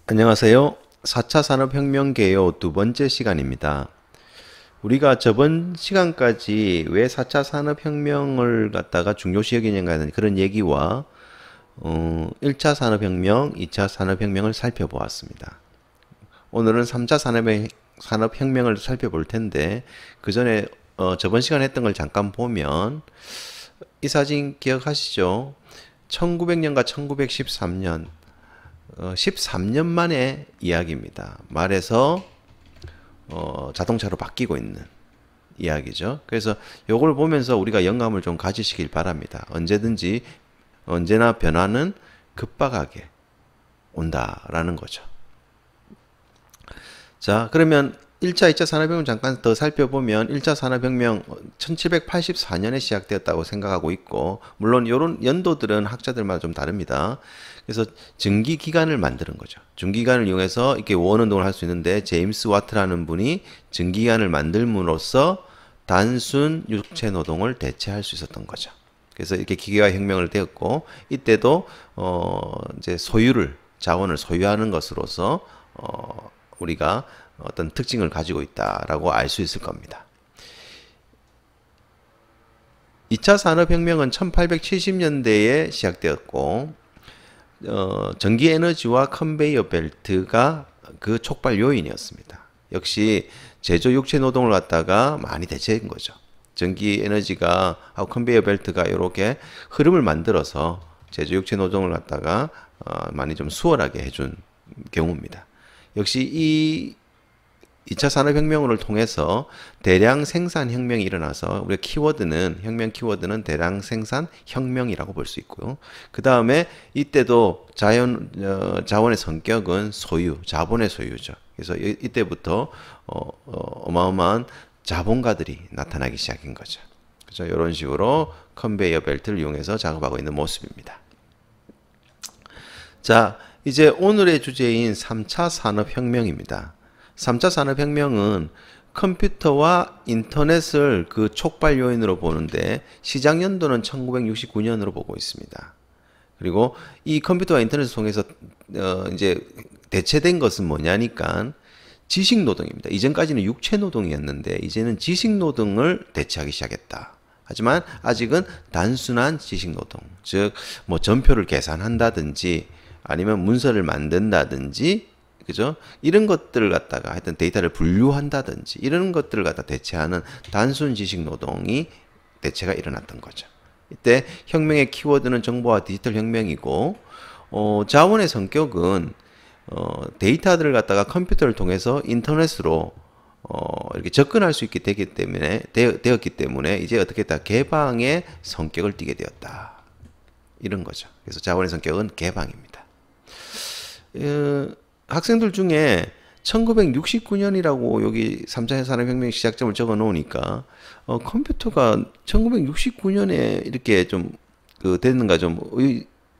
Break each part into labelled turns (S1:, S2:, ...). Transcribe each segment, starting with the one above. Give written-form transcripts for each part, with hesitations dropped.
S1: 안녕하세요. 4차 산업혁명 개요 두 번째 시간입니다. 우리가 저번 시간까지 왜 4차 산업혁명을 갖다가 중요시 여기는가 하는 그런 얘기와 1차 산업혁명, 2차 산업혁명을 살펴보았습니다. 오늘은 3차 산업혁명을 살펴볼 텐데 그 전에 저번 시간에 했던 걸 잠깐 보면 이 사진 기억하시죠? 1900년과 1913년 13년 만의 이야기입니다. 말해서 자동차로 바뀌고 있는 이야기죠. 그래서 이걸 보면서 우리가 영감을 좀 가지시길 바랍니다. 언제나 변화는 급박하게 온다라는 거죠. 자, 그러면 1차, 2차 산업혁명 잠깐 더 살펴보면 1차 산업혁명 1784년에 시작되었다고 생각하고 있고, 물론 이런 연도들은 학자들마다 좀 다릅니다. 그래서 증기기관을 만드는 거죠. 증기기관을 이용해서 이렇게 원운동을 할 수 있는데, 제임스 와트라는 분이 증기기관을 만들므로써 단순 육체 노동을 대체할 수 있었던 거죠. 그래서 이렇게 기계화 혁명을 되었고, 이때도 이제 자원을 소유하는 것으로서 우리가 어떤 특징을 가지고 있다라고 알 수 있을 겁니다. 2차 산업혁명은 1870년대에 시작되었고 전기에너지와 컨베이어 벨트가 그 촉발 요인이었습니다. 역시 제조 육체 노동을 갖다가 많이 대체한 거죠. 전기에너지가 하고 컨베이어 벨트가 이렇게 흐름을 만들어서 제조 육체 노동을 갖다가 많이 좀 수월하게 해준 경우입니다. 역시 이 2차 산업혁명을 통해서 대량 생산 혁명이 일어나서 우리가 혁명 키워드는 대량 생산 혁명이라고 볼 수 있고요. 그 다음에 이때도 자원의 성격은 자본의 소유죠. 그래서 이때부터 어마어마한 자본가들이 나타나기 시작한 거죠. 그렇죠? 이런 식으로 컨베이어 벨트를 이용해서 작업하고 있는 모습입니다. 자, 이제 오늘의 주제인 3차 산업혁명입니다. 3차 산업혁명은 컴퓨터와 인터넷을 그 촉발 요인으로 보는데 시작 연도는 1969년으로 보고 있습니다. 그리고 이 컴퓨터와 인터넷을 통해서 이제 대체된 것은 뭐냐니까 지식 노동입니다. 이전까지는 육체 노동이었는데 이제는 지식 노동을 대체하기 시작했다. 하지만 아직은 단순한 지식 노동, 즉 뭐 전표를 계산한다든지 아니면 문서를 만든다든지, 그죠? 이런 것들을 갖다가 하여튼 데이터를 분류한다든지 이런 것들을 갖다 대체하는 단순 지식 노동이 대체가 일어났던 거죠. 이때 혁명의 키워드는 정보와 디지털 혁명이고, 자원의 성격은 데이터들을 갖다가 컴퓨터를 통해서 인터넷으로 이렇게 접근할 수 있게 되었기 때문에 이제 어떻게 했다? 개방의 성격을 띠게 되었다. 이런 거죠. 그래서 자원의 성격은 개방입니다. 학생들 중에 1969년이라고 여기 3차 산업혁명 시작점을 적어 놓으니까 컴퓨터가 1969년에 이렇게 좀 됐는가 좀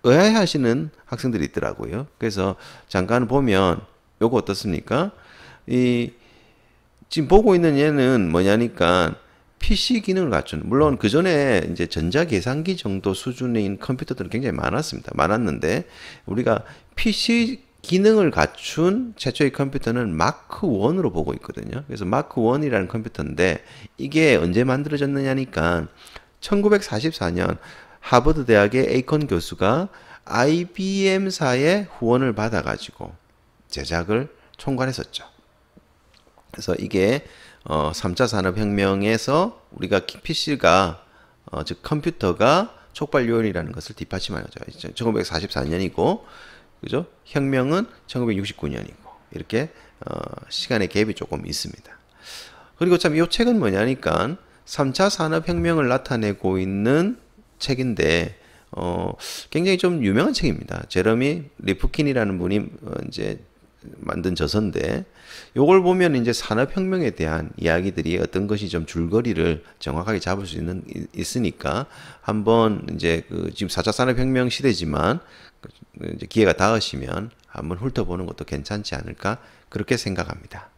S1: 의아해하시는 학생들이 있더라고요. 그래서 잠깐 보면 요거 어떻습니까? 지금 보고 있는 얘는 뭐냐니까 PC 기능을 갖춘, 물론 그 전에 이제 전자계산기 정도 수준인 컴퓨터들은 굉장히 많았는데 우리가 PC 기능을 갖춘 최초의 컴퓨터는 마크 1으로 보고 있거든요. 그래서 마크 1이라는 컴퓨터인데 이게 언제 만들어졌느냐니까 1944년 하버드 대학의 에이컨 교수가 IBM사의 후원을 받아가지고 제작을 총괄했었죠. 그래서 이게 3차 산업혁명에서 우리가 PC가 즉 컴퓨터가 촉발 요인이라는 것을 뒷받침한 거죠. 1944년이고 그죠? 혁명은 1969년이고 이렇게 시간의 갭이 조금 있습니다. 그리고 참 이 책은 뭐냐니까 3차 산업혁명을 나타내고 있는 책인데 굉장히 좀 유명한 책입니다. 제러미 리프킨이라는 분이 이제 만든 저서인데 요걸 보면 이제 산업혁명에 대한 이야기들이 어떤 것이 좀 줄거리를 정확하게 잡을 수 있으니까 한번 이제 지금 4차 산업혁명 시대지만 이제 기회가 닿으시면 한번 훑어보는 것도 괜찮지 않을까 그렇게 생각합니다.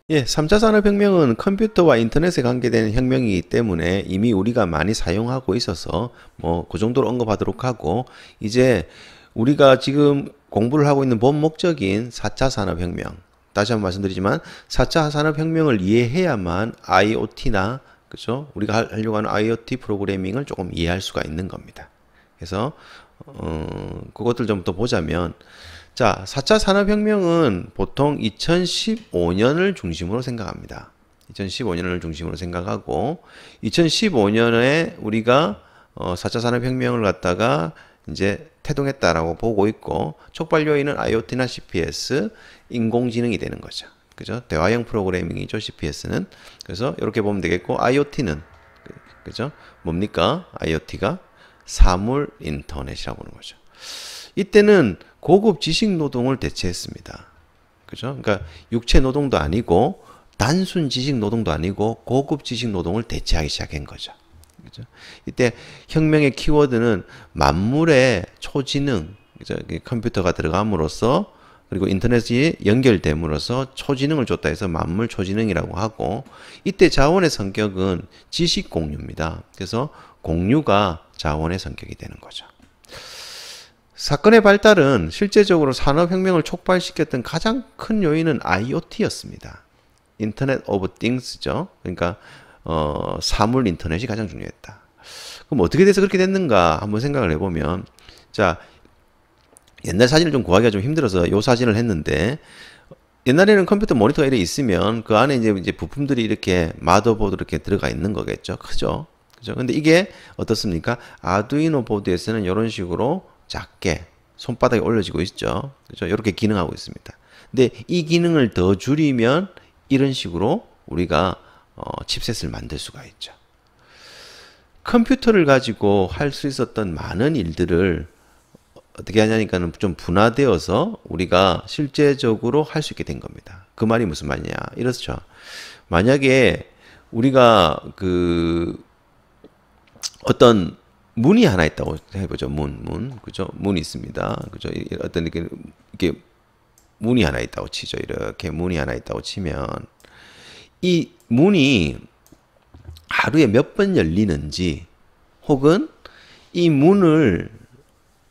S1: 예, 3차 산업혁명은 컴퓨터와 인터넷에 관계되는 혁명이기 때문에 이미 우리가 많이 사용하고 있어서 뭐 그 정도로 언급하도록 하고, 이제 우리가 지금 공부를 하고 있는 본 목적인 4차 산업혁명. 다시 한번 말씀드리지만 4차 산업혁명을 이해해야만 IoT나 그죠? 우리가 하려고 하는 IoT 프로그래밍을 조금 이해할 수가 있는 겁니다. 그래서 그것들 좀 더 보자면 자, 4차 산업혁명은 보통 2015년을 중심으로 생각합니다. 2015년을 중심으로 생각하고 2015년에 우리가 4차 산업혁명을 갖다가 이제 태동했다라고 보고 있고 촉발 요인은 IoT나 CPS, 인공지능이 되는 거죠. 그죠? 대화형 프로그래밍이죠, CPS는. 그래서 이렇게 보면 되겠고 IoT는 그죠? 뭡니까? IoT가 사물 인터넷이라고 하는 거죠. 이때는 고급 지식 노동을 대체했습니다. 그죠? 그러니까 육체 노동도 아니고 단순 지식 노동도 아니고 고급 지식 노동을 대체하기 시작한 거죠. 그죠? 이때 혁명의 키워드는 만물의 초지능, 그죠? 컴퓨터가 들어감으로써 그리고 인터넷이 연결됨으로써 초지능을 줬다 해서 만물 초지능이라고 하고 이때 자원의 성격은 지식 공유입니다. 그래서 공유가 자원의 성격이 되는 거죠. 사건의 발달은 실제적으로 산업혁명을 촉발시켰던 가장 큰 요인은 IoT였습니다. 인터넷 오브 띵스죠. 그러니까 사물 인터넷이 가장 중요했다. 그럼 어떻게 돼서 그렇게 됐는가 한번 생각을 해보면 자 옛날 사진을 좀 구하기가 좀 힘들어서 요 사진을 했는데 옛날에는 컴퓨터 모니터가 이렇게 있으면 그 안에 이제 부품들이 이렇게 마더보드 이렇게 들어가 있는 거겠죠. 크죠? 그죠? 근데 이게 어떻습니까? 아두이노 보드에서는 이런 식으로 작게 손바닥에 올려지고 있죠. 그죠? 이렇게 기능하고 있습니다. 근데 이 기능을 더 줄이면 이런 식으로 우리가 칩셋을 만들 수가 있죠. 컴퓨터를 가지고 할 수 있었던 많은 일들을 어떻게 하냐니까는 좀 분화되어서 우리가 실제적으로 할 수 있게 된 겁니다. 그 말이 무슨 말이냐? 이렇죠. 만약에 우리가 어떤 문이 하나 있다고 해보죠. 그죠? 문이 있습니다. 그죠? 어떤 이렇게 문이 하나 있다고 치죠. 이렇게 문이 하나 있다고 치면 이 문이 하루에 몇 번 열리는지 혹은 이 문을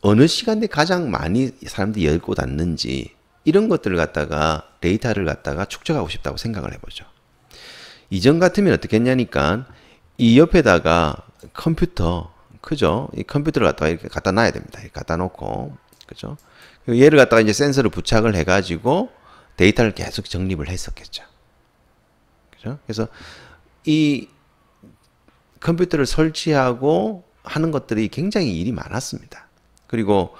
S1: 어느 시간대 가장 많이 사람들이 열고 닫는지 이런 것들을 갖다가 데이터를 갖다가 축적하고 싶다고 생각을 해보죠. 이전 같으면 어떻게 했냐니까 이 옆에다가 컴퓨터 그죠? 이 컴퓨터를 갖다가 이렇게 갖다 놔야 됩니다. 이렇게 갖다 놓고 그죠? 얘를 갖다가 이제 센서를 부착을 해가지고 데이터를 계속 정립을 했었겠죠. 그죠? 그래서 이 컴퓨터를 설치하고 하는 것들이 굉장히 일이 많았습니다. 그리고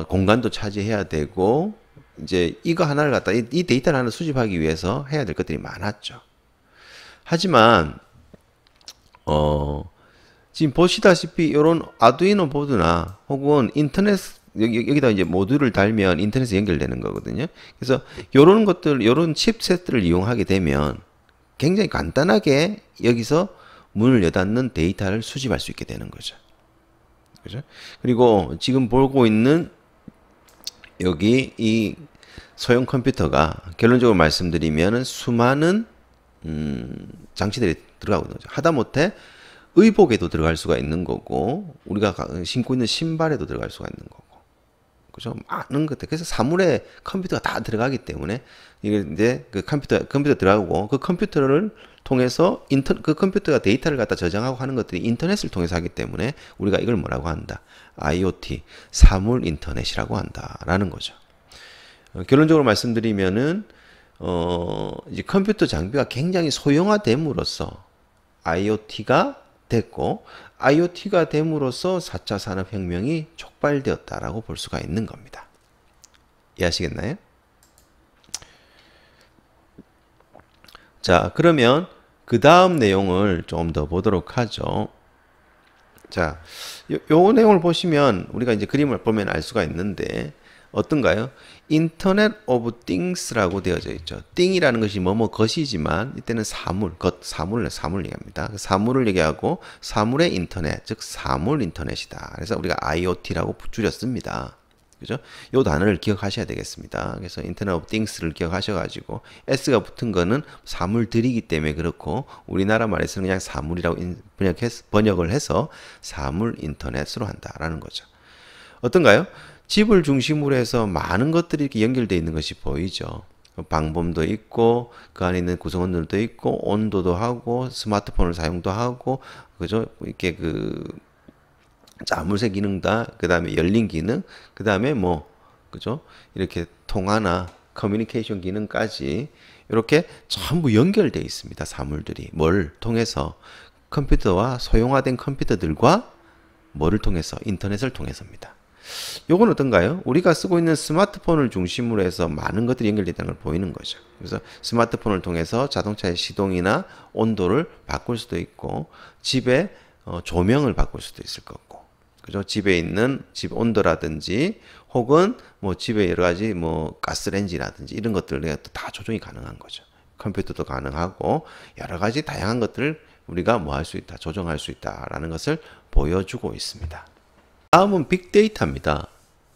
S1: 공간도 차지해야 되고 이제 이거 하나를 갖다 이 데이터를 하나 수집하기 위해서 해야 될 것들이 많았죠. 하지만 지금 보시다시피 이런 아두이노 보드나 혹은 인터넷 여기다 이제 모듈을 달면 인터넷에 연결되는 거거든요. 그래서 이런 것들, 이런 칩셋들을 이용하게 되면 굉장히 간단하게 여기서 문을 여닫는 데이터를 수집할 수 있게 되는 거죠. 그죠? 그리고 지금 보고 있는 여기 이 소형 컴퓨터가 결론적으로 말씀드리면은 수많은 장치들이 들어가고 있는 거죠. 하다못해 의복에도 들어갈 수가 있는 거고 우리가 신고 있는 신발에도 들어갈 수가 있는 거고 그죠? 많은 것들. 그래서 사물에 컴퓨터가 다 들어가기 때문에 이게 이제 그 컴퓨터 들어가고 그 컴퓨터를 통해서 그 컴퓨터가 데이터를 갖다 저장하고 하는 것들이 인터넷을 통해서 하기 때문에 우리가 이걸 뭐라고 한다? IoT, 사물 인터넷이라고 한다라는 거죠. 결론적으로 말씀드리면은 이제 컴퓨터 장비가 굉장히 소형화됨으로써 IoT가 됐고 IoT가 됨으로써 4차 산업혁명이 촉발되었다라고 볼 수가 있는 겁니다. 이해하시겠나요? 자, 그러면 그 다음 내용을 좀 더 보도록 하죠. 자, 요 내용을 보시면 우리가 이제 그림을 보면 알 수가 있는데 어떤가요? 인터넷 오브 띵스라고 되어져 있죠. 띵이라는 것이 뭐뭐 것이지만 이때는 사물을 얘기합니다. 사물을 얘기하고 사물의 인터넷, 즉 사물 인터넷이다. 그래서 우리가 IoT라고 줄였습니다. 그죠? 요 단어를 기억하셔야 되겠습니다. 그래서 인터넷 오브 띵스를 기억하셔가지고 S가 붙은 거는 사물들이기 때문에 그렇고 우리나라 말에서는 그냥 사물이라고 번역을 해서 사물 인터넷으로 한다라는 거죠. 어떤가요? 집을 중심으로 해서 많은 것들이 이렇게 연결되어 있는 것이 보이죠. 방범도 있고 그 안에 있는 구성원들도 있고 온도도 하고 스마트폰을 사용도 하고 그죠? 이렇게 그 자물쇠 기능다. 그다음에 열린 기능. 그다음에 뭐 그죠? 이렇게 통화나 커뮤니케이션 기능까지 이렇게 전부 연결되어 있습니다. 사물들이 뭘 통해서 컴퓨터와 소형화된 컴퓨터들과 뭐를 통해서 인터넷을 통해서입니다. 요건 어떤가요? 우리가 쓰고 있는 스마트폰을 중심으로 해서 많은 것들이 연결되다는 걸 보이는 거죠. 그래서 스마트폰을 통해서 자동차의 시동이나 온도를 바꿀 수도 있고 집에 조명을 바꿀 수도 있을 거고 그죠? 집에 있는 집 온도라든지 혹은 뭐 집에 여러 가지 뭐 가스레인지라든지 이런 것들을 다 조정이 가능한 거죠. 컴퓨터도 가능하고 여러 가지 다양한 것들을 우리가 뭐 할 수 있다, 조정할 수 있다라는 것을 보여주고 있습니다. 다음은 빅데이터입니다.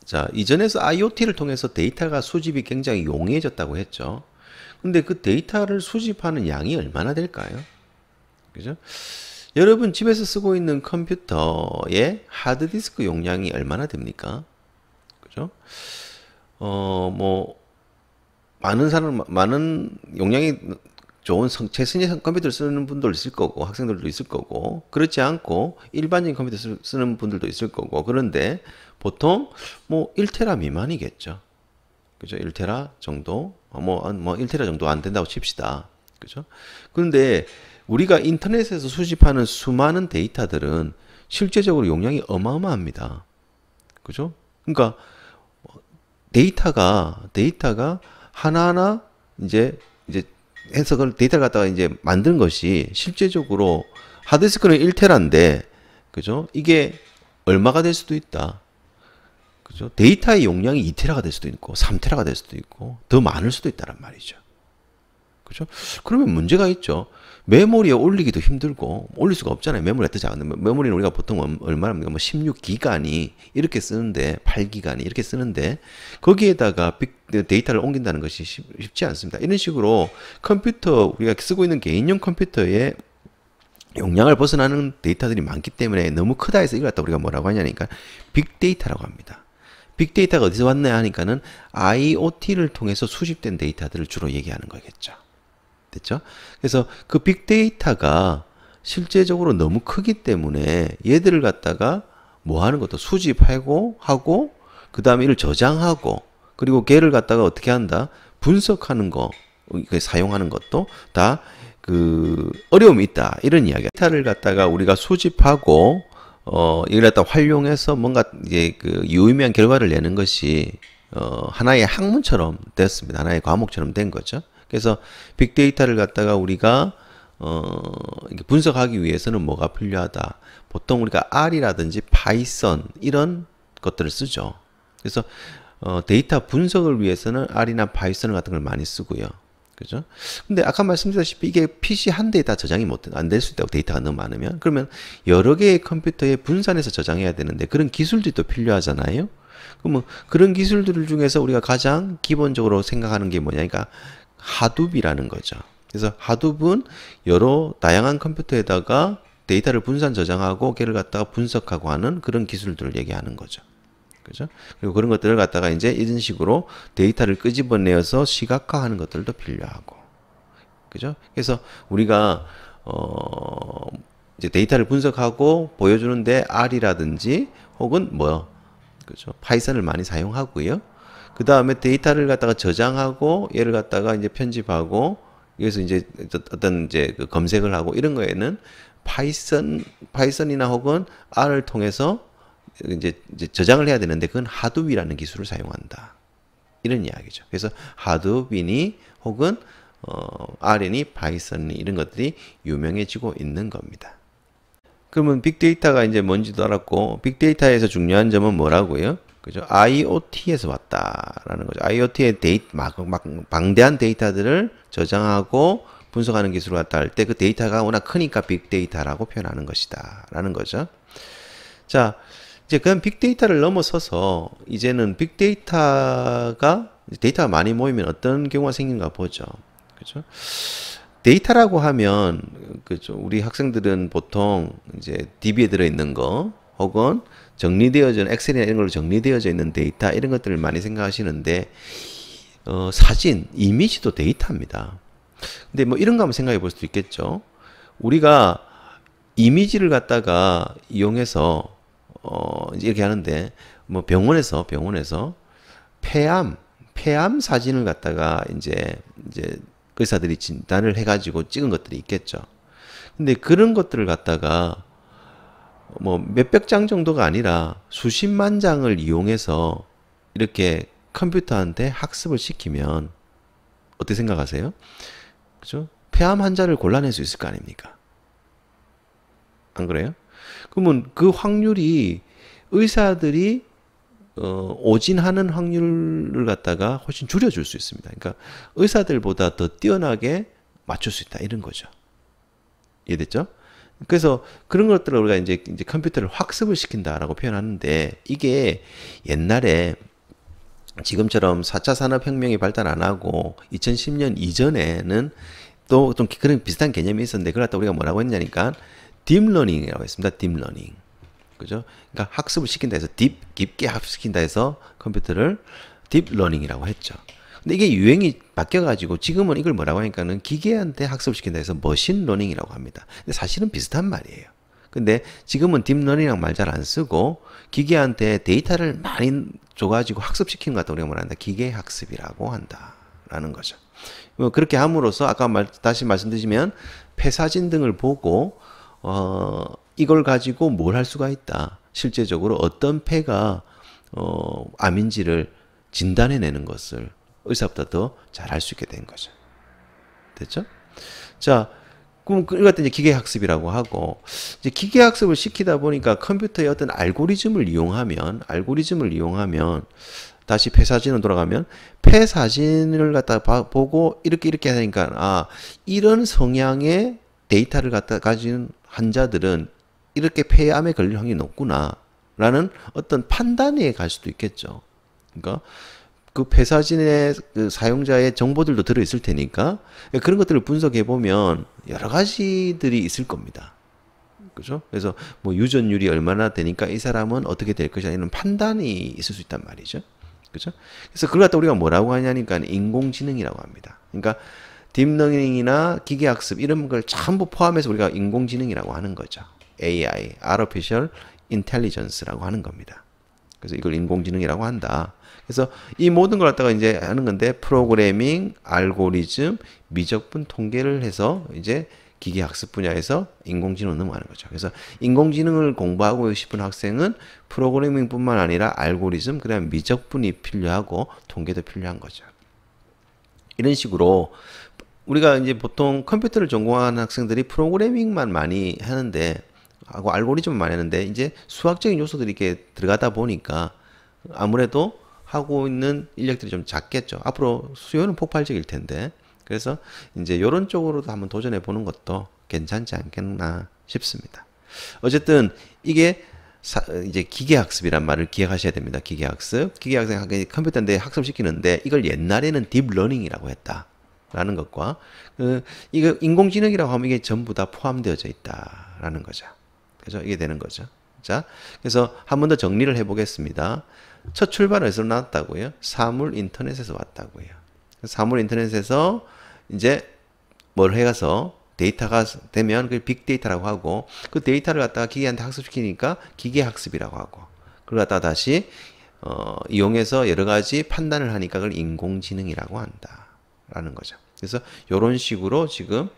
S1: 자, 이전에서 IoT를 통해서 데이터가 수집이 굉장히 용이해졌다고 했죠. 근데 그 데이터를 수집하는 양이 얼마나 될까요? 그죠? 여러분 집에서 쓰고 있는 컴퓨터의 하드디스크 용량이 얼마나 됩니까? 그죠? 뭐 많은 용량이 좋은 최신의 컴퓨터를 쓰는 분들도 있을 거고 학생들도 있을 거고 그렇지 않고 일반적인 컴퓨터 쓰는 분들도 있을 거고 그런데 보통 뭐 1테라 미만이겠죠. 그죠? 1테라 정도 뭐 1테라 정도 안 된다고 칩시다. 그죠? 그런데 우리가 인터넷에서 수집하는 수많은 데이터들은 실제적으로 용량이 어마어마합니다. 그죠? 그러니까 데이터가 하나하나 이제 해서 그걸 데이터를 갖다가 이제 만든 것이 실제적으로 하드디스크는 1테라인데 그죠? 이게 얼마가 될 수도 있다. 그죠? 데이터의 용량이 2테라가 될 수도 있고 3테라가 될 수도 있고 더 많을 수도 있다란 말이죠. 그죠? 그러면 문제가 있죠. 메모리에 올리기도 힘들고 올릴 수가 없잖아요. 메모리가 더 작은데 메모리는 우리가 보통 얼마나 뭐 16기가니 이렇게 쓰는데 8기가니 이렇게 쓰는데 거기에다가 데이터를 옮긴다는 것이 쉽지 않습니다. 이런 식으로 컴퓨터 우리가 쓰고 있는 개인용 컴퓨터의 용량을 벗어나는 데이터들이 많기 때문에 너무 크다 해서 이걸 갖다 우리가 뭐라고 하냐니까 빅데이터라고 합니다. 빅데이터가 어디서 왔냐 하니까는 IoT를 통해서 수집된 데이터들을 주로 얘기하는 거겠죠. 됐죠? 그래서 그 빅데이터가 실제적으로 너무 크기 때문에 얘들을 갖다가 뭐 하는 것도 수집하고 하고 그 다음에 이를 저장하고 그리고 걔를 갖다가 어떻게 한다? 분석하는 거 사용하는 것도 다 그 어려움이 있다 이런 이야기야. 데이터를 갖다가 우리가 수집하고 이걸 갖다 활용해서 뭔가 이제 그 유의미한 결과를 내는 것이 하나의 학문처럼 됐습니다. 하나의 과목처럼 된 거죠. 그래서 빅데이터를 갖다가 우리가 분석하기 위해서는 뭐가 필요하다. 보통 우리가 R이라든지 파이썬 이런 것들을 쓰죠. 그래서 데이터 분석을 위해서는 R이나 파이썬 같은 걸 많이 쓰고요. 그죠? 근데 아까 말씀드렸다시피 이게 PC 한 대에 다 저장이 안 될 수 있다고 데이터가 너무 많으면 그러면 여러 개의 컴퓨터에 분산해서 저장해야 되는데 그런 기술들이 또 필요하잖아요. 그러면 그런 기술들 중에서 우리가 가장 기본적으로 생각하는 게 뭐냐니까 하둡이라는 거죠. 그래서 하둡은 여러 다양한 컴퓨터에다가 데이터를 분산 저장하고 걔를 갖다가 분석하고 하는 그런 기술들을 얘기하는 거죠. 그죠? 그리고 그런 것들을 갖다가 이제 이런 식으로 데이터를 끄집어내어서 시각화하는 것들도 필요하고. 그죠? 그래서 우리가 이제 데이터를 분석하고 보여주는데 R이라든지 혹은 그죠? 파이썬을 많이 사용하고요. 그 다음에 데이터를 갖다가 저장하고 얘를 갖다가 이제 편집하고 여기서 이제 어떤 이제 그 검색을 하고 이런 거에는 파이썬이나 혹은 R을 통해서 이제 저장을 해야 되는데 그건 하둡이라는 기술을 사용한다. 이런 이야기죠. 그래서 하둡이니 혹은 R이니 파이썬이 이런 것들이 유명해지고 있는 겁니다. 그러면 빅데이터가 이제 뭔지도 알았고 빅데이터에서 중요한 점은 뭐라고요? 그죠? IoT에서 왔다라는 거죠. IoT의 방대한 데이터들을 저장하고 분석하는 기술을 갖다 할 때 그 데이터가 워낙 크니까 빅데이터라고 표현하는 것이다. 라는 거죠. 자, 이제 그런 빅데이터를 넘어서서 이제는 빅데이터가 많이 모이면 어떤 경우가 생긴가 보죠. 그죠? 데이터라고 하면 그죠? 우리 학생들은 보통 이제 DB에 들어있는 거 혹은 정리되어져 있는 엑셀이나 이런 걸로 정리되어져 있는 데이터 이런 것들을 많이 생각하시는데 사진, 이미지도 데이터입니다. 근데 뭐 이런 거 한번 생각해 볼 수도 있겠죠. 우리가 이미지를 갖다가 이용해서 이제 이렇게 하는데 뭐 병원에서 폐암 사진을 갖다가 이제 의사들이 진단을 해가지고 찍은 것들이 있겠죠. 근데 그런 것들을 갖다가 뭐 몇백 장 정도가 아니라 수십만 장을 이용해서 이렇게 컴퓨터한테 학습을 시키면 어떻게 생각하세요? 그죠? 폐암 환자를 골라낼 수 있을 거 아닙니까? 안 그래요? 그러면 그 확률이 의사들이 오진하는 확률을 갖다가 훨씬 줄여줄 수 있습니다. 그러니까 의사들보다 더 뛰어나게 맞출 수 있다 이런 거죠. 이해됐죠? 그래서 그런 것들을 우리가 이제 컴퓨터를 학습을 시킨다라고 표현하는데 이게 옛날에 지금처럼 4차 산업혁명이 발달 안 하고 2010년 이전에는 또 좀 그런 비슷한 개념이 있었는데 그걸 갖다 우리가 뭐라고 했냐니까 딥러닝이라고 했습니다. 딥러닝. 그죠? 그러니까 학습을 시킨다 해서 깊게 학습시킨다 해서 컴퓨터를 딥러닝이라고 했죠. 근데 이게 유행이 바뀌어가지고 지금은 이걸 뭐라고 하니까는 기계한테 학습을 시킨다 해서 머신러닝이라고 합니다. 근데 사실은 비슷한 말이에요. 근데 지금은 딥러닝이라는 말 잘 안 쓰고 기계한테 데이터를 많이 줘가지고 학습시키는 것 같다 우리가 뭐라 한다. 기계학습이라고 한다라는 거죠. 그렇게 함으로써 아까 다시 말씀드리면 폐사진 등을 보고 이걸 가지고 뭘 할 수가 있다. 실제적으로 어떤 폐가 암인지를 진단해내는 것을 의사보다 더 잘 할 수 있게 된 거죠. 됐죠? 자, 그럼 이걸 이제 기계학습이라고 하고 이제 기계학습을 시키다 보니까 컴퓨터의 어떤 알고리즘을 이용하면 다시 폐사진으로 돌아가면 폐사진을 갖다 보고 이렇게 하니까 이런 성향의 데이터를 갖다 가진 환자들은 이렇게 폐암에 걸릴 확률이 높구나라는 어떤 판단에 갈 수도 있겠죠. 그러니까 그 폐사진의 그 사용자의 정보들도 들어있을 테니까 그런 것들을 분석해 보면 여러 가지들이 있을 겁니다. 그죠? 그래서 뭐 유전율이 얼마나 되니까 이 사람은 어떻게 될 것이냐 이런 판단이 있을 수 있단 말이죠. 그죠? 그래서 그걸 갖다 우리가 뭐라고 하냐니까 인공지능이라고 합니다. 그러니까 딥러닝이나 기계학습 이런 걸 전부 포함해서 우리가 인공지능이라고 하는 거죠. AI, Artificial Intelligence라고 하는 겁니다. 그래서 이걸 인공지능이라고 한다. 그래서 이 모든 걸 갖다가 이제 하는 건데 프로그래밍, 알고리즘, 미적분 통계를 해서 이제 기계학습 분야에서 인공지능을 넘어가는 거죠. 그래서 인공지능을 공부하고 싶은 학생은 프로그래밍뿐만 아니라 알고리즘, 그다음에 미적분이 필요하고 통계도 필요한 거죠. 이런 식으로 우리가 이제 보통 컴퓨터를 전공하는 학생들이 프로그래밍만 많이 하는데 하고 알고리즘을 많이 하는데 이제 수학적인 요소들이 이렇게 들어가다 보니까 아무래도 하고 있는 인력들이 좀 작겠죠. 앞으로 수요는 폭발적일 텐데 그래서 이제 이런 쪽으로도 한번 도전해 보는 것도 괜찮지 않겠나 싶습니다. 어쨌든 이게 이제 기계학습이란 말을 기억하셔야 됩니다. 기계학습 컴퓨터인데 학습시키는데 이걸 옛날에는 딥러닝이라고 했다라는 것과 이거 인공지능이라고 하면 이게 전부 다 포함되어져 있다라는 거죠. 그죠? 이게 되는 거죠. 자, 그래서 한 번 더 정리를 해보겠습니다. 첫 출발은 어디서 나왔다고요? 사물 인터넷에서 왔다고요. 사물 인터넷에서 이제 뭘 해가서 데이터가 되면 그걸 빅데이터라고 하고 그 데이터를 갖다가 기계한테 학습시키니까 기계학습이라고 하고 그걸 갖다가 다시 이용해서 여러 가지 판단을 하니까 그걸 인공지능이라고 한다라는 거죠. 그래서 이런 식으로 지금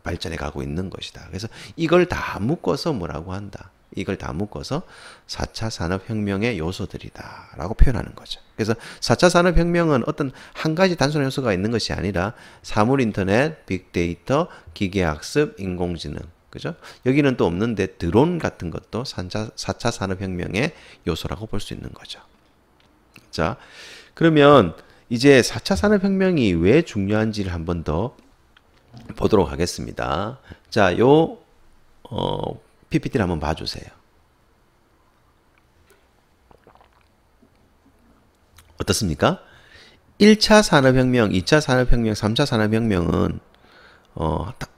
S1: 발전해 가고 있는 것이다. 그래서 이걸 다 묶어서 뭐라고 한다. 이걸 다 묶어서 4차 산업혁명의 요소들이다 라고 표현하는 거죠. 그래서 4차 산업혁명은 어떤 한 가지 단순한 요소가 있는 것이 아니라 사물인터넷, 빅데이터, 기계학습, 인공지능 그죠? 여기는 또 없는데 드론 같은 것도 4차 산업혁명의 요소라고 볼 수 있는 거죠. 자, 그러면 이제 4차 산업혁명이 왜 중요한지를 한 번 더 보도록 하겠습니다. 자, PPT를 한번 봐주세요. 어떻습니까? 1차 산업혁명, 2차 산업혁명, 3차 산업혁명은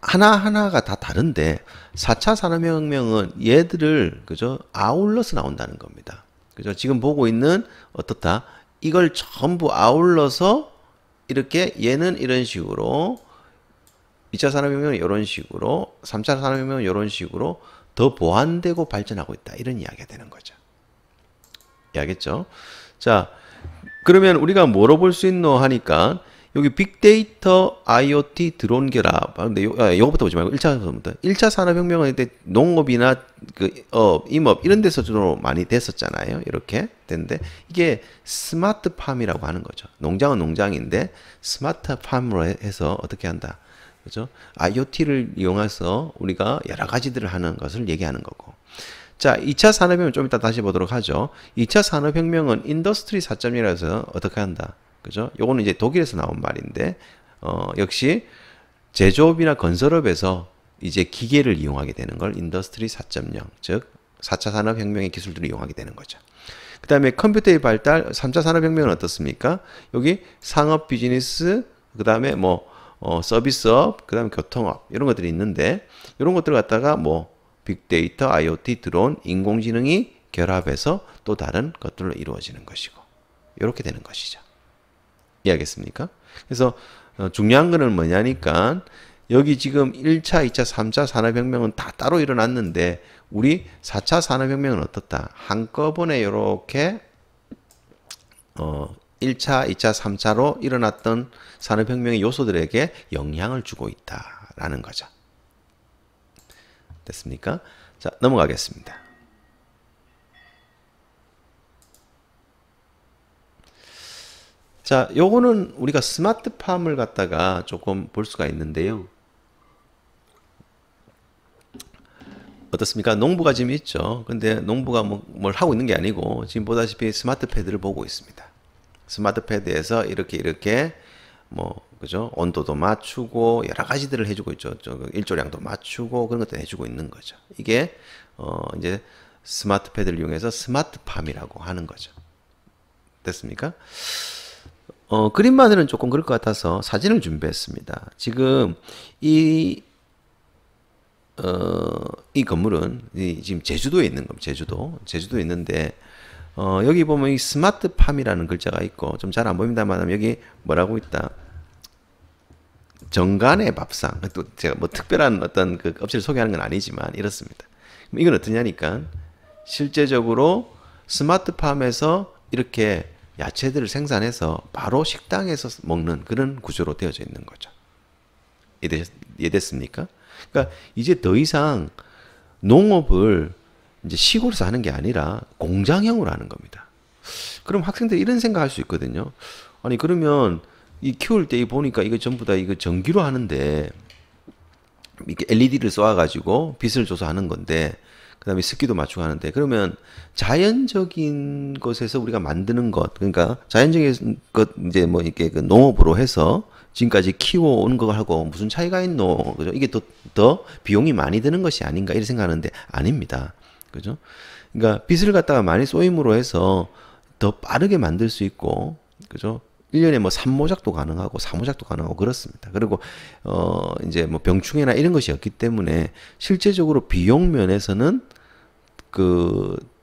S1: 하나하나가 다 다른데 4차 산업혁명은 얘들을 그죠? 아울러서 나온다는 겁니다. 그죠? 지금 보고 있는 어떻다? 이걸 전부 아울러서 이렇게 얘는 이런 식으로 2차 산업혁명은 이런 식으로 3차 산업혁명은 이런 식으로 더 보완되고 발전하고 있다. 이런 이야기가 되는 거죠. 이해하겠죠? 자, 그러면 우리가 뭐로 볼 수 있노 하니까 여기 빅데이터, IoT, 드론 결합. 근데 요거부터 보지 말고 1차부터. 1차 산업혁명은 이때 농업이나 임업 이런 데서 주로 많이 됐었잖아요. 이렇게 됐는데 이게 스마트팜이라고 하는 거죠. 농장은 농장인데 스마트팜으로 해서 어떻게 한다. 그죠? IoT를 이용해서 우리가 여러 가지들을 하는 것을 얘기하는 거고. 자, 2차 산업혁명 좀 이따 다시 보도록 하죠. 2차 산업혁명은 인더스트리 4.0이라서 어떻게 한다. 그죠? 요거는 이제 독일에서 나온 말인데, 역시 제조업이나 건설업에서 이제 기계를 이용하게 되는 걸 인더스트리 4.0, 즉 4차 산업혁명의 기술들을 이용하게 되는 거죠. 그 다음에 컴퓨터의 발달, 3차 산업혁명은 어떻습니까? 여기 상업 비즈니스, 그 다음에 서비스업, 그 다음에 교통업, 이런 것들이 있는데, 이런 것들을 갖다가 빅데이터, IoT, 드론, 인공지능이 결합해서 또 다른 것들로 이루어지는 것이고, 이렇게 되는 것이죠. 이해하겠습니까? 그래서 중요한 거는 뭐냐니까 여기 지금 1차, 2차, 3차 산업혁명은 다 따로 일어났는데 우리 4차 산업혁명은 어떻다? 한꺼번에 이렇게 1차, 2차, 3차로 일어났던 산업혁명의 요소들에게 영향을 주고 있다라는 거죠. 됐습니까? 자, 넘어가겠습니다. 자, 요거는 우리가 스마트팜을 갖다가 조금 볼 수가 있는데요. 어떻습니까? 농부가 지금 있죠. 근데 농부가 뭘 하고 있는 게 아니고 지금 보다시피 스마트 패드를 보고 있습니다. 스마트 패드에서 이렇게 그죠? 온도도 맞추고 여러 가지들을 해주고 있죠. 일조량도 맞추고 그런 것들 해주고 있는 거죠. 이게 이제 스마트 패드를 이용해서 스마트팜이라고 하는 거죠. 됐습니까? 그림만으로는 조금 그럴 것 같아서 사진을 준비했습니다. 지금 이 건물은 지금 제주도에 있는 겁니다. 제주도에 있는데 여기 보면 이 스마트팜이라는 글자가 있고 좀 잘 안 보입니다만 여기 뭐라고 있다. 정간의 밥상. 또 제가 특별한 어떤 그 업체를 소개하는 건 아니지만 이렇습니다. 이건 어떠냐니까 실제적으로 스마트팜에서 이렇게 야채들을 생산해서 바로 식당에서 먹는 그런 구조로 되어져 있는 거죠. 이해됐습니까? 그러니까 이제 더 이상 농업을 이제 시골에서 하는 게 아니라 공장형으로 하는 겁니다. 그럼 학생들이 이런 생각할 수 있거든요. 아니 그러면 이 키울 때 보니까 이거 전부 다 이거 전기로 하는데 이렇게 LED를 쏘아가지고 빛을 줘서 하는 건데 그 다음에 습기도 맞추고 하는데 그러면 자연적인 것에서 우리가 만드는 것 그러니까 자연적인 것 이제 이렇게 그 농업으로 해서 지금까지 키워온 거하고 무슨 차이가 있노 그죠? 이게 더 비용이 많이 드는 것이 아닌가 이렇게 생각하는데 아닙니다. 그죠? 그러니까 빛을 갖다가 많이 쏘임으로 해서 더 빠르게 만들 수 있고 그죠? 1년에 3모작도 가능하고 4모작도 가능하고 그렇습니다. 그리고 이제 병충해나 이런 것이 없기 때문에 실제적으로 비용 면에서는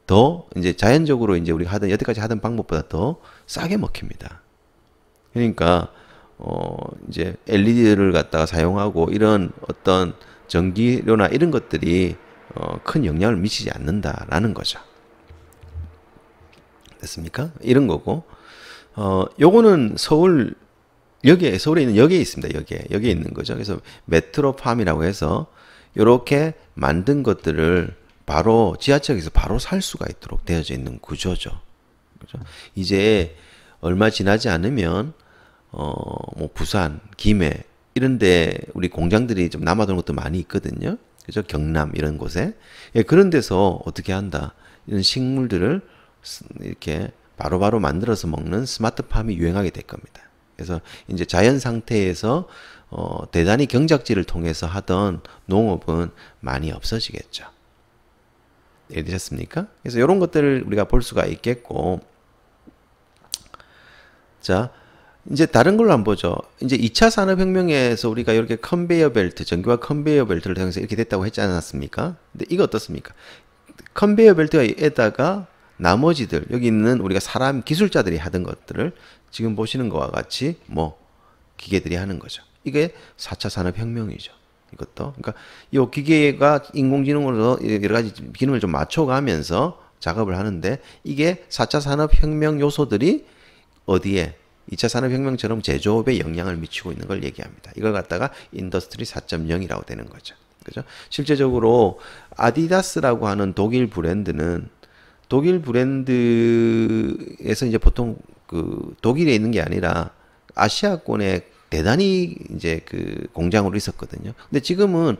S1: 더 이제 자연적으로 이제 우리가 여태까지 하던 방법보다 더 싸게 먹힙니다. 그러니까 이제 LED를 갖다가 사용하고 이런 어떤 전기료나 이런 것들이 큰 영향을 미치지 않는다라는 거죠. 됐습니까? 이런 거고. 요거는 서울에 있는 역에 있습니다. 여기에 있는 거죠. 그래서 메트로팜이라고 해서 요렇게 만든 것들을 바로 지하철에서 바로 살 수가 있도록 되어져 있는 구조죠. 그죠? 이제 얼마 지나지 않으면 부산, 김해 이런데 우리 공장들이 좀 남아도는 것도 많이 있거든요. 그죠? 경남 이런 곳에 그런 데서 어떻게 한다? 이런 식물들을 이렇게 바로바로 만들어서 먹는 스마트팜이 유행하게 될 겁니다. 그래서 이제 자연 상태에서 대단히 경작지를 통해서 하던 농업은 많이 없어지겠죠. 이해되셨습니까? 그래서 이런 것들을 우리가 볼 수가 있겠고 자 이제 다른 걸로 한번 보죠. 이제 2차 산업혁명에서 우리가 이렇게 컨베이어 벨트, 전기화 컨베이어 벨트를 통해서 이렇게 됐다고 했지 않았습니까? 근데 이거 어떻습니까? 컨베이어 벨트에다가 나머지들, 여기 있는 우리가 사람, 기술자들이 하던 것들을 지금 보시는 것과 같이 뭐 기계들이 하는 거죠. 이게 4차 산업혁명이죠. 이것도. 그러니까 이 기계가 인공지능으로 여러 가지 기능을 좀 맞춰가면서 작업을 하는데 이게 4차 산업혁명 요소들이 어디에 2차 산업혁명처럼 제조업에 영향을 미치고 있는 걸 얘기합니다. 이걸 갖다가 인더스트리 4.0이라고 되는 거죠. 그죠? 실제적으로 아디다스라고 하는 독일 브랜드는 독일 브랜드에서 이제 보통 그 독일에 있는 게 아니라 아시아권에 대단히 이제 그 공장으로 있었거든요. 근데 지금은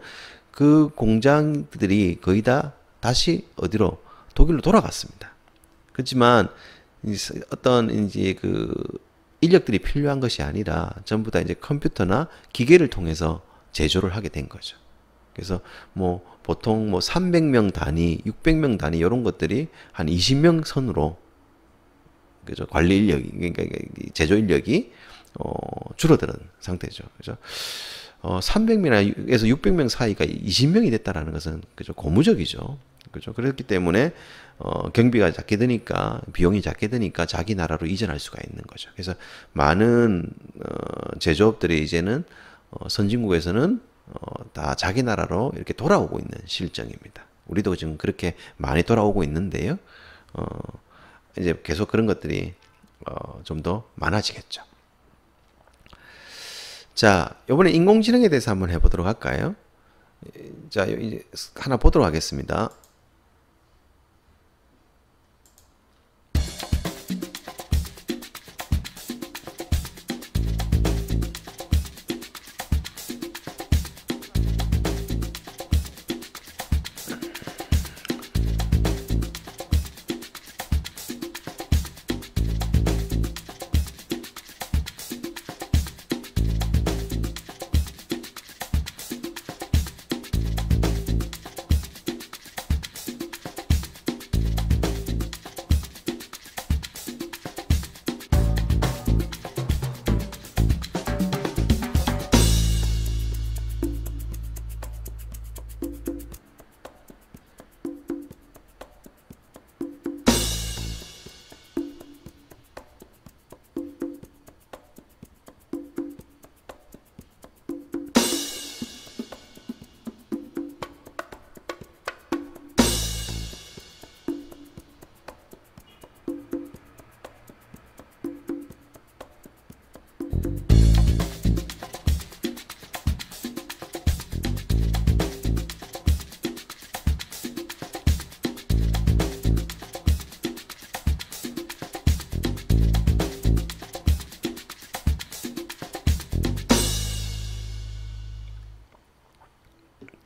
S1: 그 공장들이 거의 다 다시 어디로 독일로 돌아갔습니다. 그렇지만 어떤 이제 그 인력들이 필요한 것이 아니라 전부 다 이제 컴퓨터나 기계를 통해서 제조를 하게 된 거죠. 그래서 뭐 보통 뭐 300명 단위, 600명 단위 이런 것들이 한 20명 선으로 그죠? 관리 인력이 그러니까 제조 인력이 줄어드는 상태죠. 그죠? 300명에서 600명 사이가 20명이 됐다라는 것은 그죠? 고무적이죠. 그죠? 그렇기 때문에 경비가 작게 드니까 비용이 작게 드니까 자기 나라로 이전할 수가 있는 거죠. 그래서 많은 제조업들이 이제는 선진국에서는 다 자기 나라로 이렇게 돌아오고 있는 실정입니다. 우리도 지금 그렇게 많이 돌아오고 있는데요. 이제 계속 그런 것들이 좀 더 많아지겠죠. 자, 이번에 인공지능에 대해서 한번 해보도록 할까요? 자, 이제 하나 보도록 하겠습니다.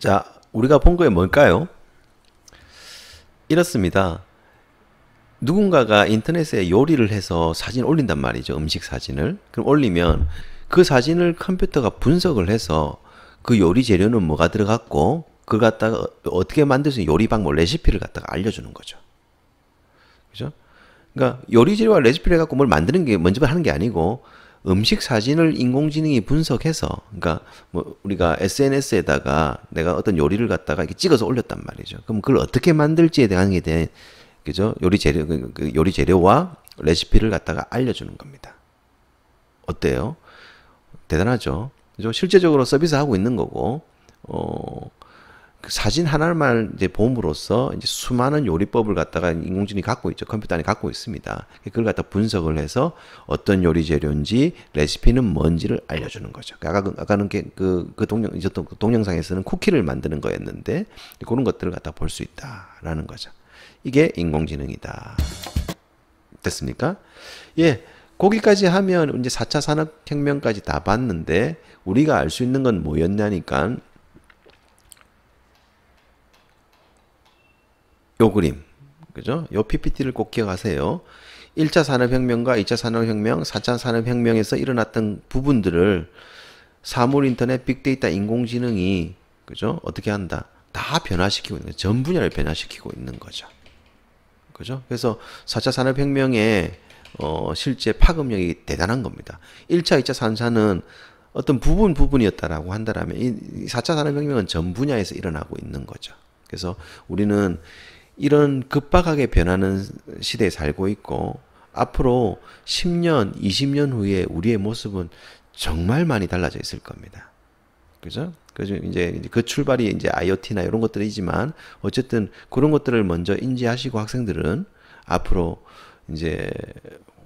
S1: 자, 우리가 본 거에 뭘까요? 이렇습니다. 누군가가 인터넷에 요리를 해서 사진을 올린단 말이죠. 음식 사진을. 그럼 올리면 그 사진을 컴퓨터가 분석을 해서 그 요리 재료는 뭐가 들어갔고 그걸 갖다가 어떻게 만들 수 있는 요리 방법, 레시피를 갖다가 알려주는 거죠. 그죠? 그러니까 요리 재료와 레시피를 해갖고 뭘 만드는 게 먼저 하는 게 아니고 음식 사진을 인공지능이 분석해서, 그러니까 뭐 우리가 SNS에다가 내가 어떤 요리를 갖다가 이렇게 찍어서 올렸단 말이죠. 그럼 그걸 어떻게 만들지에 대한 게 된, 그죠? 요리 재료, 그 요리 재료와 레시피를 갖다가 알려주는 겁니다. 어때요? 대단하죠? 그죠? 실제적으로 서비스하고 있는 거고, 그 사진 하나만 이제 봄으로써 이제 수많은 요리법을 갖다가 인공지능이 갖고 있죠. 컴퓨터 안에 갖고 있습니다. 그걸 갖다 분석을 해서 어떤 요리 재료인지 레시피는 뭔지를 알려주는 거죠. 아까는 그 동영상에서는 쿠키를 만드는 거였는데 그런 것들을 갖다 볼 수 있다라는 거죠. 이게 인공지능이다. 됐습니까? 예. 거기까지 하면 이제 4차 산업혁명까지 다 봤는데 우리가 알 수 있는 건 뭐였냐니까 요 그림, 그죠? 요 PPT를 꼭 기억하세요. 1차 산업혁명과 2차 산업혁명, 4차 산업혁명에서 일어났던 부분들을 사물 인터넷, 빅데이터, 인공지능이, 그죠? 어떻게 한다? 다 변화시키고 있는 거죠. 전 분야를 변화시키고 있는 거죠. 그죠? 그래서 4차 산업혁명에 실제 파급력이 대단한 겁니다. 1차, 2차 산사는 어떤 부분이었다라고 한다면 이 4차 산업혁명은 전 분야에서 일어나고 있는 거죠. 그래서 우리는 이런 급박하게 변하는 시대에 살고 있고 앞으로 10년, 20년 후에 우리의 모습은 정말 많이 달라져 있을 겁니다. 그죠? 그죠? 이제 그 출발이 이제 IoT나 이런 것들이지만 어쨌든 그런 것들을 먼저 인지하시고 학생들은 앞으로 이제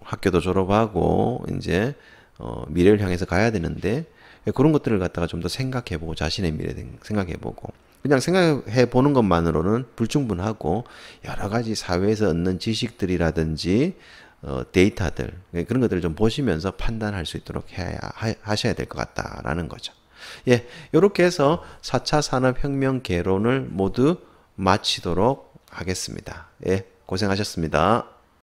S1: 학교도 졸업하고 이제 미래를 향해서 가야 되는데 그런 것들을 갖다가 좀 더 생각해보고 자신의 미래 생각해보고 그냥 생각해 보는 것만으로는 불충분하고 여러 가지 사회에서 얻는 지식들이라든지 데이터들 그런 것들을 좀 보시면서 판단할 수 있도록 하셔야 될 것 같다라는 거죠. 예, 이렇게 해서 4차 산업혁명 개론을 모두 마치도록 하겠습니다. 예, 고생하셨습니다.